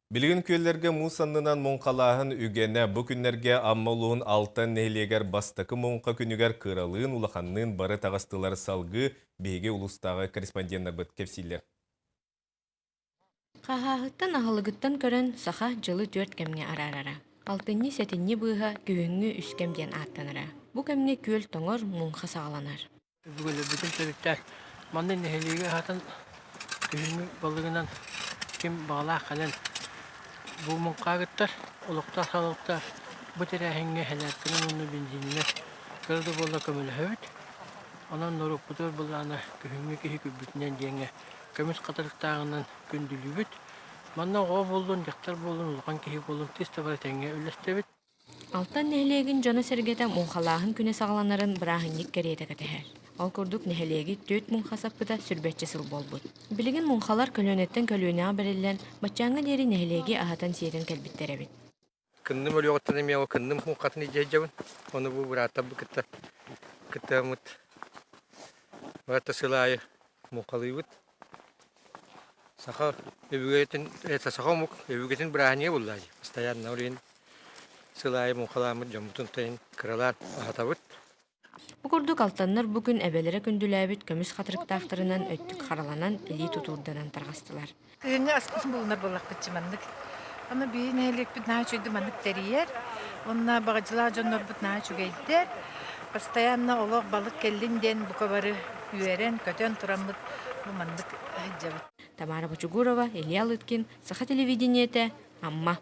Билигин күеллерге мусаннынан монқалаһын үгене бу күннерге аммалуын алтын нехлегер бастакы монқа күнүгер кыралыын улаханнын бары тағастылар салгы беге улустағы корреспонденттар быт кепсилер. Қағағыттан ағылығыттан көрін саха жылы 4 кәмге арарара. Алтынни сәтінні бұйға күйіңі үскемден аттаныра. Бұ кәмге көл тоңыр мұңға сағаланар. Бүгілі бүтін төліктер маңның нәхелеге хатын күйіңі балығынан кем бағала қалан бұл мұңқағыттар, ұлықтар салықтар бұтыр әхенге хәләттінің ұны бензиніне көрді болда көмілі хөбіт. Онан нұрық бұтыр болғаны күйіңі күйі күбітінен дейінгі көміс қатырықтағынан күнділі бүт. Манна оға болдың, жақтар болдың, ұлған күйі болдың, тесті бары тәңге өлесті бүт. Алтан нәхелегін жона сәргеті мұңқалағын күне сағаланарын бірағынник кәрейді кәтәхәр. Ал күрдік нәхелеги 4 мұңқа саппыда сүрбәтчі сыл болбыд. Білігін мұңқалар көлөнеттен көлөнеға бірілен, бачаңға дері нәхелеги ағатан сейден кәлбіттер әбет. Кынным өлі оқтан емеу, кынным мұңқатын ежевін. Оны бұл бұрата бұл кітті мұт. Бұрата сылайы мұңқалы бұд. Сақа өбігетін, сақа мұқ өбігетін бірағыне бұллай. Постоянно олейін сылайы мұңқаламыд, жамытын тайын кыралар ағата бұд. Бұқұрдық алтаннар бүгін әбелері күнділәбіт көміс қатырықтақтарынан өттік қараланан ілі тұтурданан тарғастылар. Кыһыҥҥа аспытын булунар боллак бычыманнык. Аны бийин элек бит наа чөйдү маннык терьер. Онна багажылаа жоннор бит наа чүгейдер. Постоянно олог балык келлинден букабары үйерен көтөн тураммыт бу маннык жабыт. Тамара Бочугурова, Илья Лыткин, Саха телевидениете, Амма.